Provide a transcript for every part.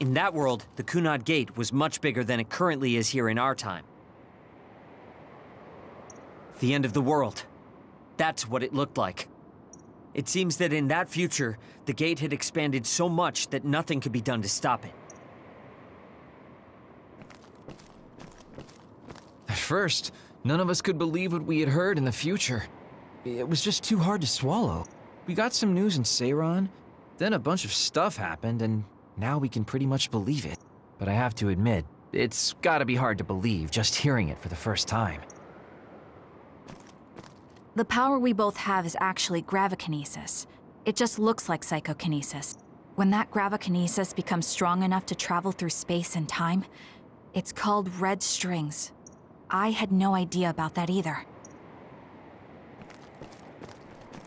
In that world, the Kunad Gate was much bigger than it currently is here in our time. The end of the world. That's what it looked like. It seems that in that future, the gate had expanded so much that nothing could be done to stop it. At first, none of us could believe what we had heard in the future. It was just too hard to swallow. We got some news in Seiran, then a bunch of stuff happened, and now we can pretty much believe it. But I have to admit, it's gotta be hard to believe just hearing it for the first time. The power we both have is actually gravikinesis. It just looks like psychokinesis. When that gravikinesis becomes strong enough to travel through space and time, it's called red strings. I had no idea about that either.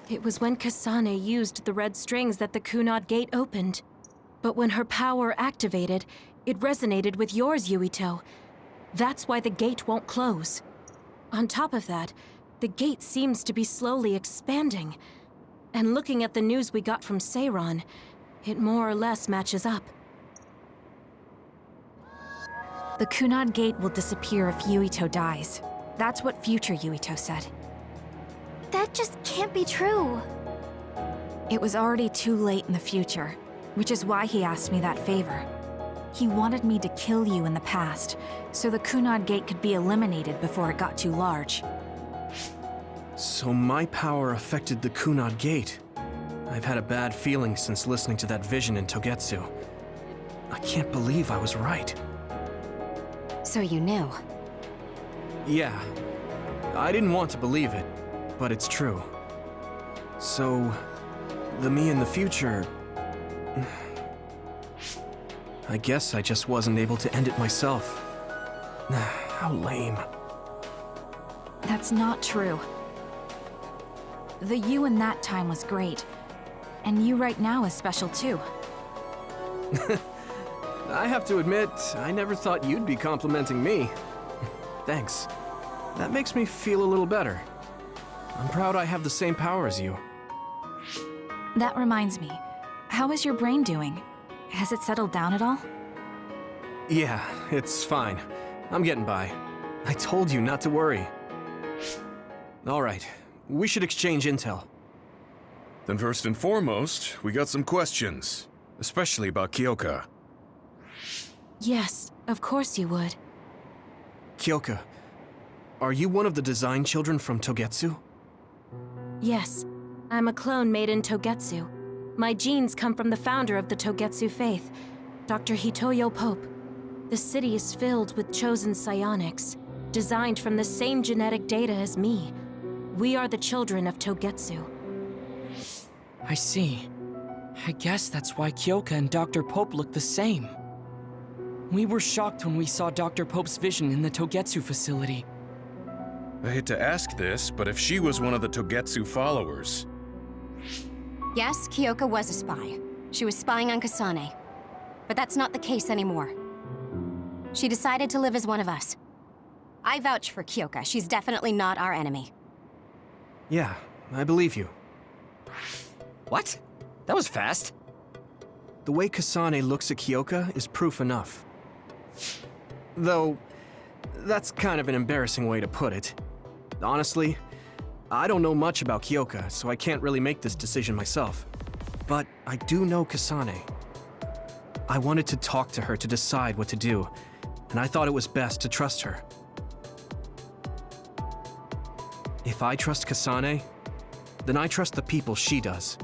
It was when Kasane used the red strings that the Kunad Gate opened. But when her power activated, it resonated with yours, Yuito. That's why the gate won't close. On top of that, the gate seems to be slowly expanding. And looking at the news we got from Seiran, it more or less matches up. The Kunad Gate will disappear if Yuito dies. That's what future Yuito said. That just can't be true. It was already too late in the future, which is why he asked me that favor. He wanted me to kill you in the past, so the Kunad Gate could be eliminated before it got too large. So my power affected the Kunad Gate. I've had a bad feeling since listening to that vision in Togetsu. I can't believe I was right. So you knew. Yeah. I didn't want to believe it, but it's true. So, the me in the future... I guess I just wasn't able to end it myself. How lame. That's not true. The you in that time was great, and you right now is special too. I have to admit, I never thought you'd be complimenting me. Thanks. That makes me feel a little better. I'm proud I have the same power as you. That reminds me, how is your brain doing? Has it settled down at all? Yeah, it's fine. I'm getting by. I told you not to worry. Alright, we should exchange intel. Then first and foremost, we got some questions. Especially about Kyoka. Yes, of course you would. Kyoka, are you one of the design children from Togetsu? Yes, I'm a clone made in Togetsu. My genes come from the founder of the Togetsu faith, Dr. Hitoyo Pope. The city is filled with chosen psionics, designed from the same genetic data as me. We are the children of Togetsu. I see. I guess that's why Kyoka and Dr. Pope look the same. We were shocked when we saw Dr. Pope's vision in the Togetsu facility. I hate to ask this, but if she was one of the Togetsu followers... Yes, Kyoka was a spy. She was spying on Kasane. But that's not the case anymore. She decided to live as one of us. I vouch for Kyoka. She's definitely not our enemy. Yeah, I believe you. What? That was fast. The way Kasane looks at Kyoka is proof enough. Though, that's kind of an embarrassing way to put it. Honestly, I don't know much about Kyoka, so I can't really make this decision myself. But I do know Kasane. I wanted to talk to her to decide what to do, and I thought it was best to trust her. If I trust Kasane, then I trust the people she does.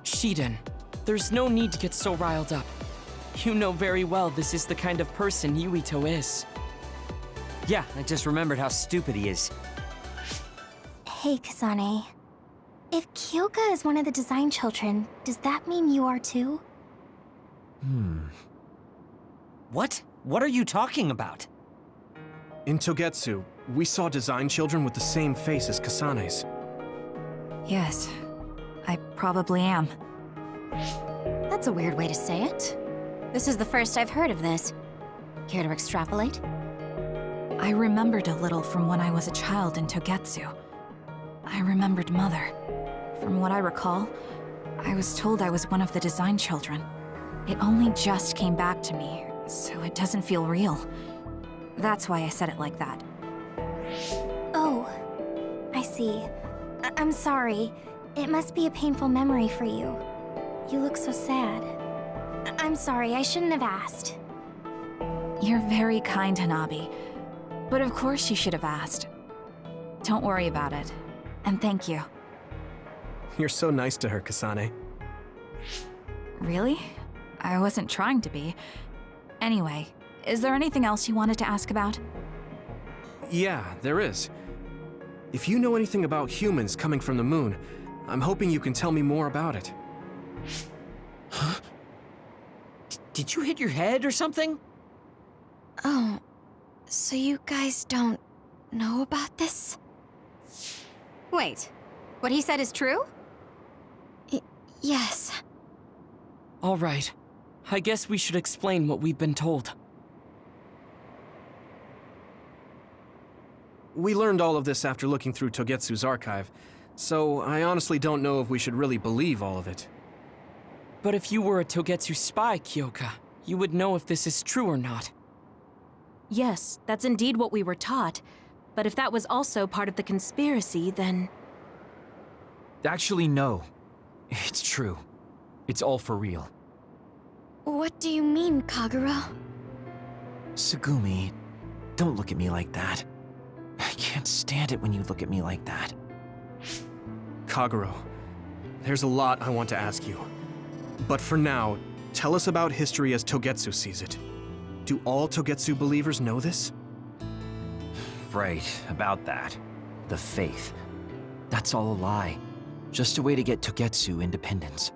Shiden, there's no need to get so riled up. You know very well this is the kind of person Yuito is. Yeah, I just remembered how stupid he is. Hey, Kasane. If Kyoka is one of the design children, does that mean you are too? What? What are you talking about? In Togetsu, we saw design children with the same face as Kasane's. Yes, I probably am. That's a weird way to say it. This is the first I've heard of this. Care to extrapolate? I remembered a little from when I was a child in Togetsu. I remembered Mother. From what I recall, I was told I was one of the design children. It only just came back to me, so it doesn't feel real. That's why I said it like that. Oh, I see. I'm sorry. It must be a painful memory for you. You look so sad. I'm sorry, I shouldn't have asked. You're very kind, Hanabi. But of course you should have asked. Don't worry about it. And thank you. You're so nice to her, Kasane. Really? I wasn't trying to be. Anyway, is there anything else you wanted to ask about? Yeah, there is. If you know anything about humans coming from the moon, I'm hoping you can tell me more about it. Huh? Did you hit your head or something? Oh, so you guys don't know about this? Wait, what he said is true? Yes. All right. I guess we should explain what we've been told. We learned all of this after looking through Togetsu's archive, so I honestly don't know if we should really believe all of it. But if you were a Togetsu spy, Kyoka, you would know if this is true or not. Yes, that's indeed what we were taught. But if that was also part of the conspiracy, then... Actually, no. It's true. It's all for real. What do you mean, Kagura? Tsugumi, don't look at me like that. I can't stand it when you look at me like that. Kaguro, there's a lot I want to ask you. But for now, tell us about history as Togetsu sees it. Do all Togetsu believers know this? Right, about that. The faith. That's all a lie. Just a way to get Togetsu independence.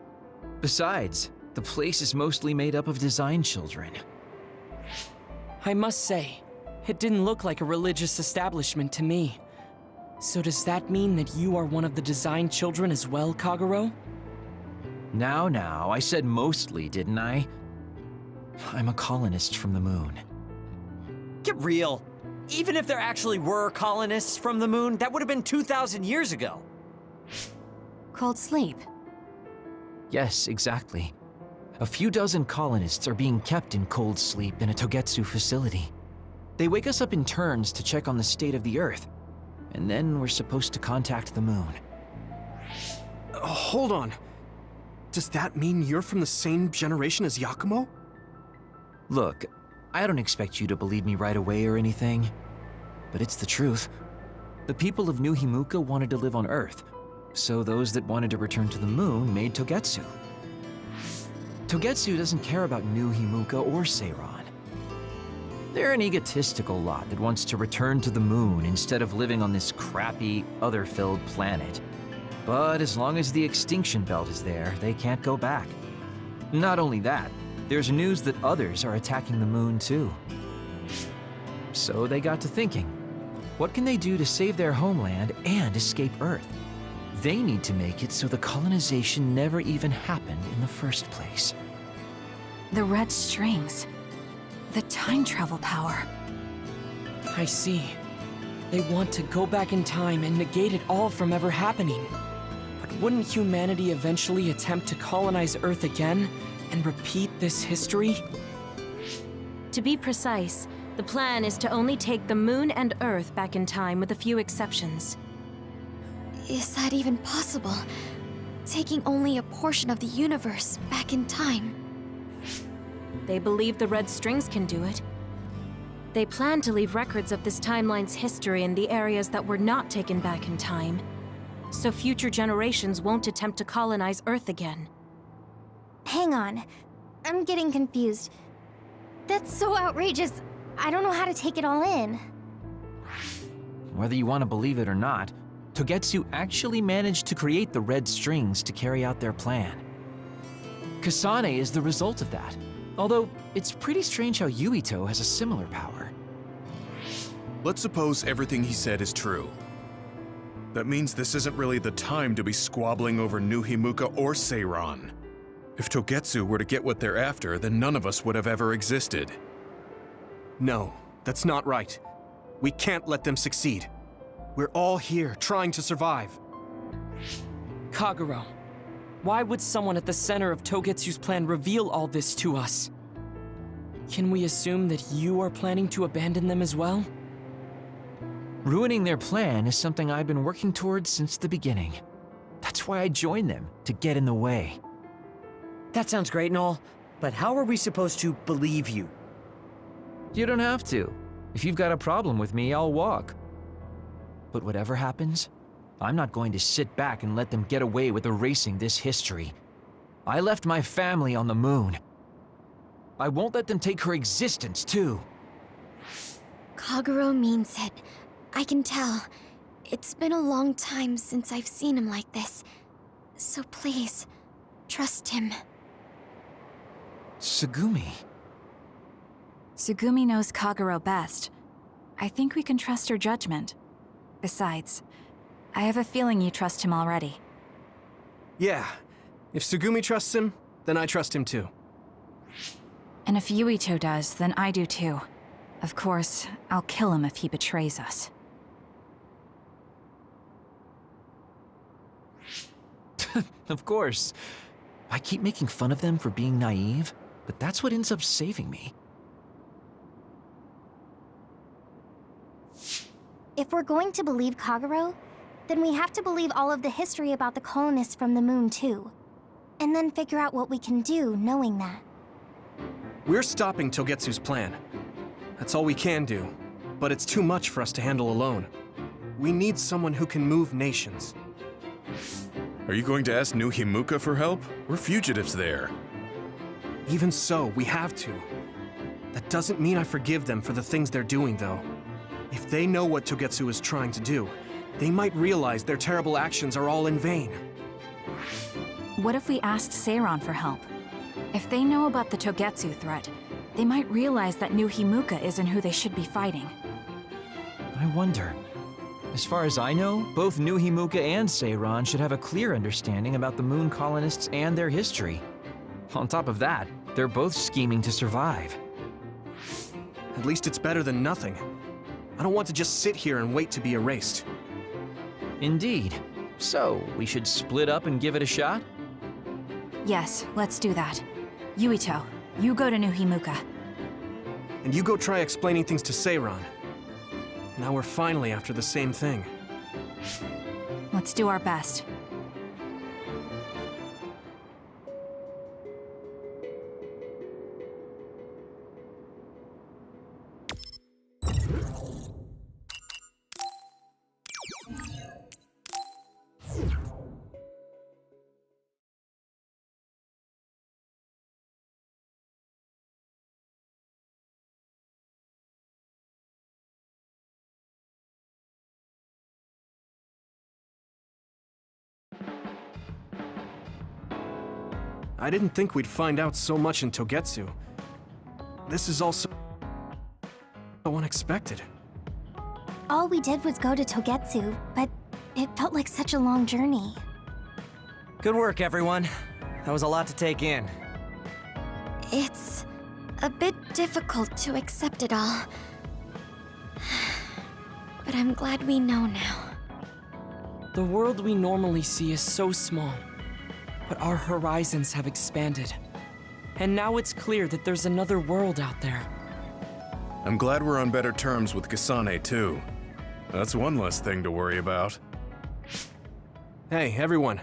Besides, the place is mostly made up of design children. I must say, it didn't look like a religious establishment to me. So does that mean that you are one of the design children as well, Kaguro? Now, I said mostly, didn't I? I'm a colonist from the moon. Get real. Even if there actually were colonists from the moon, that would have been 2,000 years ago. Cold sleep. Yes, exactly. A few dozen colonists are being kept in cold sleep in a Togetsu facility. They wake us up in turns to check on the state of the Earth, and then we're supposed to contact the moon. Hold on. Does that mean you're from the same generation as Yakumo? Look, I don't expect you to believe me right away or anything, but it's the truth. The people of New Himuka wanted to live on Earth, so those that wanted to return to the moon made Togetsu. Togetsu doesn't care about New Himuka or Seiran. They're an egotistical lot that wants to return to the moon instead of living on this crappy, other-filled planet. But as long as the extinction belt is there, they can't go back. Not only that, there's news that others are attacking the moon too. So they got to thinking, what can they do to save their homeland and escape Earth? They need to make it so the colonization never even happened in the first place. The red strings. The time travel power. I see. They want to go back in time and negate it all from ever happening. But wouldn't humanity eventually attempt to colonize Earth again and repeat this history? To be precise, the plan is to only take the moon and Earth back in time with a few exceptions. Is that even possible? Taking only a portion of the universe back in time? They believe the red strings can do it. They plan to leave records of this timeline's history in the areas that were not taken back in time, so future generations won't attempt to colonize Earth again. Hang on. I'm getting confused. That's so outrageous. I don't know how to take it all in. Whether you want to believe it or not, Togetsu actually managed to create the red strings to carry out their plan. Kasane is the result of that, although it's pretty strange how Yuito has a similar power. Let's suppose everything he said is true. That means this isn't really the time to be squabbling over New Himuka or Seiran. If Togetsu were to get what they're after, then none of us would have ever existed. No, that's not right. We can't let them succeed. We're all here trying to survive. Kaguro, Why would someone at the center of Togetsu's plan reveal all this to us? Can we assume that you are planning to abandon them as well? Ruining their plan is something I've been working towards since the beginning. That's why I joined them, to get in the way. That sounds great and all, but how are we supposed to believe you? You don't have to. If you've got a problem with me, I'll walk. But whatever happens, I'm not going to sit back and let them get away with erasing this history. I left my family on the moon. I won't let them take her existence, too. Kagero means it. I can tell. It's been a long time since I've seen him like this. So please, trust him. Tsugumi. Tsugumi knows Kagero best. I think we can trust her judgment. Besides, I have a feeling you trust him already. Yeah. If Tsugumi trusts him, then I trust him too. And if Yuito does, then I do too. Of course, I'll kill him if he betrays us. Of course. I keep making fun of them for being naive, but that's what ends up saving me. If we're going to believe Kagero, then we have to believe all of the history about the colonists from the moon too. And then figure out what we can do knowing that. We're stopping Togetsu's plan. That's all we can do. But it's too much for us to handle alone. We need someone who can move nations. Are you going to ask New Himuka for help? We're fugitives there. Even so, we have to. That doesn't mean I forgive them for the things they're doing, though. If they know what Togetsu is trying to do, they might realize their terrible actions are all in vain. What if we asked Seiran for help? If they know about the Togetsu threat, they might realize that New Himuka isn't who they should be fighting. I wonder. As far as I know, both New Himuka and Seiran should have a clear understanding about the moon colonists and their history. On top of that, they're both scheming to survive. At least it's better than nothing. I don't want to just sit here and wait to be erased. Indeed. So, we should split up and give it a shot? Yes, let's do that. Yuito, you go to New Himuka. And you go try explaining things to Seiran. Now we're finally after the same thing. Let's do our best. I didn't think we'd find out so much in Togetsu. This is also so unexpected. All we did was go to Togetsu, but it felt like such a long journey. Good work, everyone. That was a lot to take in. It's a bit difficult to accept it all. But I'm glad we know now. The world we normally see is so small, but our horizons have expanded. And now it's clear that there's another world out there. I'm glad we're on better terms with Kasane, too. That's one less thing to worry about. Hey, everyone.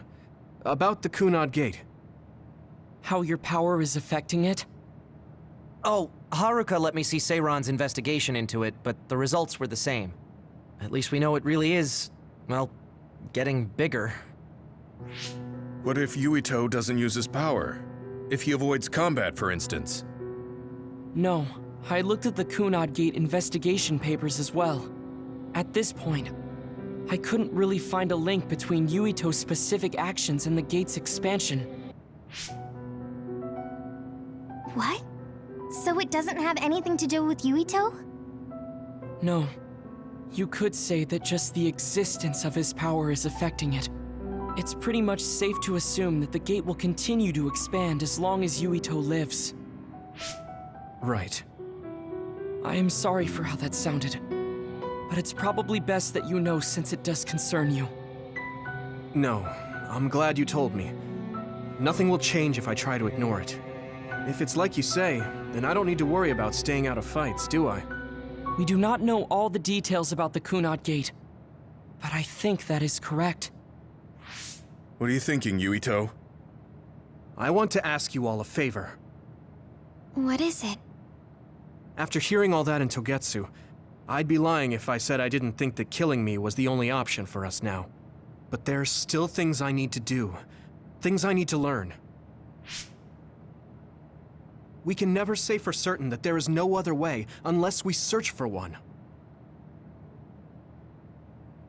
About the Kunad Gate. How your power is affecting it? Oh, Haruka let me see Seiran's investigation into it, but the results were the same. At least we know it really is, well, getting bigger. What if Yuito doesn't use his power? If he avoids combat, for instance? No, I looked at the Kunad Gate investigation papers as well. At this point, I couldn't really find a link between Yuito's specific actions and the gate's expansion. What? So it doesn't have anything to do with Yuito? No. You could say that just the existence of his power is affecting it. It's pretty much safe to assume that the gate will continue to expand as long as Yuito lives. Right. I am sorry for how that sounded, but it's probably best that you know since it does concern you. No, I'm glad you told me. Nothing will change if I try to ignore it. If it's like you say, then I don't need to worry about staying out of fights, do I? We do not know all the details about the Kunad Gate, but I think that is correct. What are you thinking, Yuito? I want to ask you all a favor. What is it? After hearing all that in Togetsu, I'd be lying if I said I didn't think that killing me was the only option for us now. But there's still things I need to do. Things I need to learn. We can never say for certain that there is no other way unless we search for one.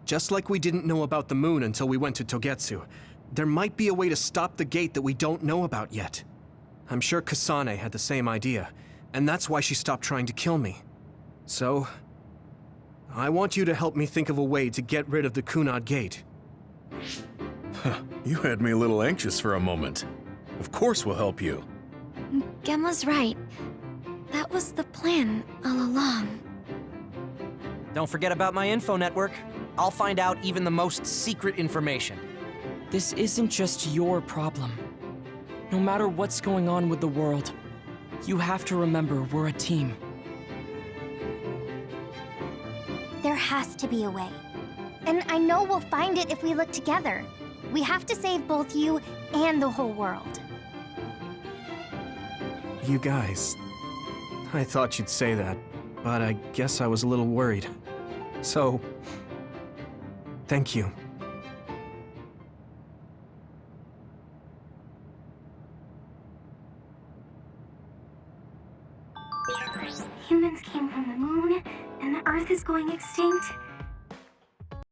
Just like we didn't know about the moon until we went to Togetsu, there might be a way to stop the gate that we don't know about yet. I'm sure Kasane had the same idea, and that's why she stopped trying to kill me. So, I want you to help me think of a way to get rid of the Kunad Gate. You had me a little anxious for a moment. Of course we'll help you. Gemma's right. That was the plan all along. Don't forget about my info network. I'll find out even the most secret information. This isn't just your problem. No matter what's going on with the world, you have to remember we're a team. There has to be a way. And I know we'll find it if we look together. We have to save both you and the whole world. You guys... I thought you'd say that, but I guess I was a little worried. So... thank you. Humans came from the moon, and the Earth is going extinct.